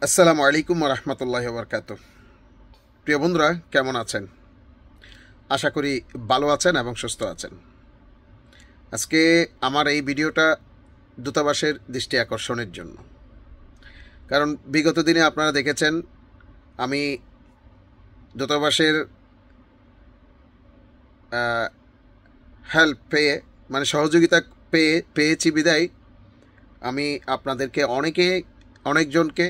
আসসালামু আলাইকুম ওয়া রাহমাতুল্লাহি ওয়া বারাকাতুহু। প্রিয় বন্ধুরা, কেমন আছেন? আশা করি ভালো আছেন এবং সুস্থ আছেন। আজকে আমার এই ভিডিওটা দূতাবাসের দৃষ্টি আকর্ষণের জন্য, কারণ বিগত দিনে আপনারা দেখেছেন আমি দূতাবাসের হেল্প পেয়ে মানে সহযোগিতা পেয়েছি বিদায় আমি আপনাদেরকে অনেকজনকে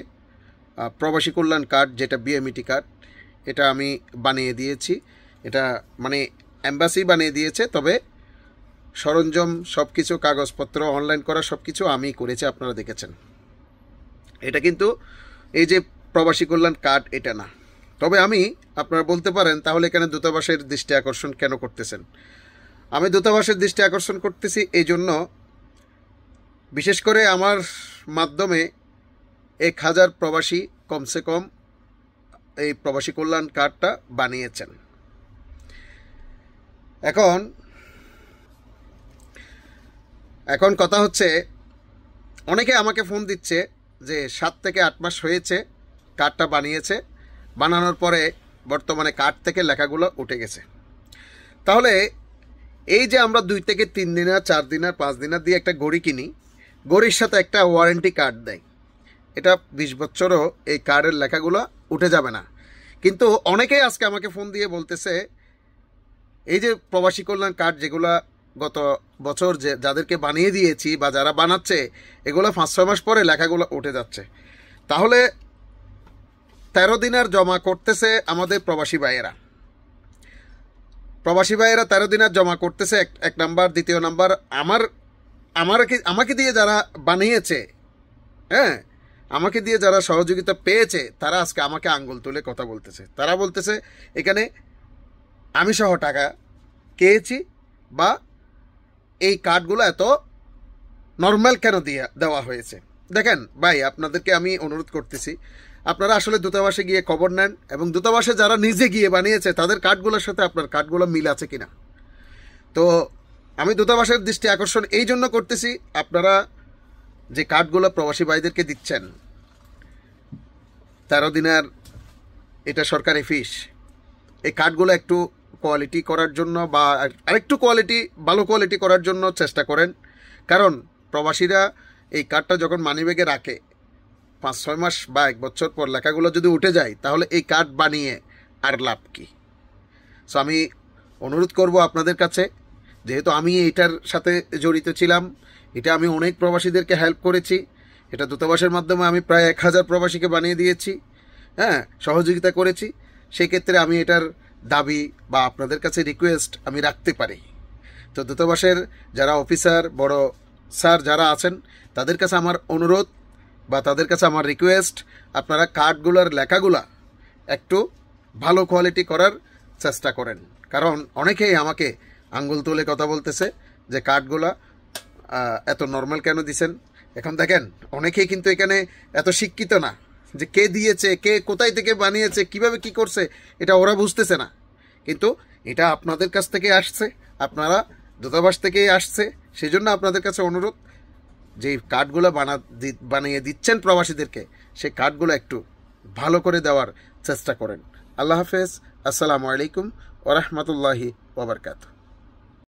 প্রবাসী কল্যাণ কার্ড, যেটা বিএমইটি কার্ড, এটা আমি বানিয়ে দিয়েছি। এটা মানে এম্বাসি বানিয়ে দিয়েছে, তবে সরঞ্জাম সব কিছু, কাগজপত্র অনলাইন করা সব কিছু আমি করেছি, আপনারা দেখেছেন। এটা কিন্তু এই যে প্রবাসী কল্যাণ কার্ড, এটা না। তবে আমি, আপনারা বলতে পারেন তাহলে এখানে দূতাবাসের দৃষ্টি আকর্ষণ কেন করতেছেন? আমি দূতাবাসের দৃষ্টি আকর্ষণ করতেছি এই জন্য, বিশেষ করে আমার মাধ্যমে 1000 প্রবাসী কমসে কম এই প্রবাসী কল্যাণ কার্ডটা বানিয়েছেন। এখন কথা হচ্ছে, অনেকে আমাকে ফোন দিচ্ছে যে 7 থেকে 8 মাস হয়েছে কার্ডটা বানিয়েছে, বানানোর পরে বর্তমানে কার্ড থেকে লেখাগুলো উঠে গেছে। তাহলে এই যে আমরা 2 থেকে 3 দিনের, 4 দিনের, 5 দিনের দিয়ে একটা ঘড়ি কিনি, ঘড়ির সাথে একটা ওয়ারেন্টি কার্ড দেয়। এটা 20 বছরও এই কার্ডের লেখাগুলো উঠে যাবে না। কিন্তু অনেকেই আজকে আমাকে ফোন দিয়ে বলতেছে, এই যে প্রবাসী কল্যাণ কার্ড যেগুলো গত বছর যাদেরকে বানিয়ে দিয়েছি বা যারা বানাচ্ছে, এগুলো 5-6 মাস পরে লেখাগুলো উঠে যাচ্ছে। তাহলে 13 দিনের জমা করতেছে আমাদের প্রবাসী ভাইয়েরা 13 দিনের জমা করতেছে, এক নাম্বার। দ্বিতীয় নাম্বার, আমাকে দিয়ে যারা বানিয়েছে, হ্যাঁ, আমাকে দিয়ে যারা সহযোগিতা পেয়েছে, তারা আজকে আমাকে আঙ্গুল তুলে কথা বলতেছে। তারা বলতেছে এখানে আমি সহ টাকা খেয়েছি, বা এই কার্ডগুলো এত নর্মাল কেন দেওয়া হয়েছে। দেখেন ভাই, আপনাদেরকে আমি অনুরোধ করতেছি, আপনারা আসলে দূতাবাসে গিয়ে খবর নেন, এবং দূতাবাসে যারা নিজে গিয়ে বানিয়েছে তাদের কার্ডগুলোর সাথে আপনার কার্ডগুলো মিল আছে কিনা। তো আমি দূতাবাসের দৃষ্টি আকর্ষণ এই জন্য করতেছি, আপনারা যে কার্ডগুলো প্রবাসী ভাইদেরকে দিচ্ছেন 13 দিনের, এটা সরকারি ফিস, এই কার্ডগুলো একটু কোয়ালিটি করার জন্য বা আরেকটু ভালো কোয়ালিটি করার জন্য চেষ্টা করেন। কারণ প্রবাসীরা এই কার্ডটা যখন মানিব্যাগে রাখে 5-6 মাস বা 1 বছর পর লেখাগুলো যদি উঠে যায়, তাহলে এই কার্ড বানিয়ে আর লাভ কি? সো আমি অনুরোধ করব আপনাদের কাছে, যেহেতু আমি এটার সাথে জড়িত ছিলাম, এটা আমি অনেক প্রবাসীদেরকে হেল্প করেছি, এটা দূতাবাসের মাধ্যমে আমি প্রায় 1000 প্রবাসীকে বানিয়ে দিয়েছি, হ্যাঁ, সহযোগিতা করেছি। সেক্ষেত্রে আমি এটার দাবি বা আপনাদের কাছে রিকোয়েস্ট আমি রাখতে পারি। তো দূতাবাসের যারা অফিসার, বড় স্যার যারা আছেন, তাদের কাছে আমার অনুরোধ বা তাদের কাছে আমার রিকোয়েস্ট, আপনারা কার্ডগুলোর লেখাগুলা একটু ভালো কোয়ালিটি করার চেষ্টা করেন। কারণ অনেকেই আমাকে আঙ্গুল তুলে কথা বলতেছে যে কার্ডগুলা এত নর্মাল কেন দিছেন। এখন দেখেন, অনেকেই কিন্তু এখানে এত শিক্ষিত না যে কে দিয়েছে, কে কোথায় থেকে বানিয়েছে, কিভাবে কি করছে, এটা ওরা বুঝতেছে না। কিন্তু এটা আপনাদের কাছ থেকে আসছে, আপনারা দূতাবাস থেকেই আসছে। সেই জন্য আপনাদের কাছে অনুরোধ, যে কার্ডগুলো বানিয়ে দিচ্ছেন প্রবাসীদেরকে, সেই কার্ডগুলো একটু ভালো করে দেওয়ার চেষ্টা করেন। আল্লাহ হাফেজ। আসসালামু আলাইকুম ওয়া রাহমাতুল্লাহি ওয়া বারাকাতুহু।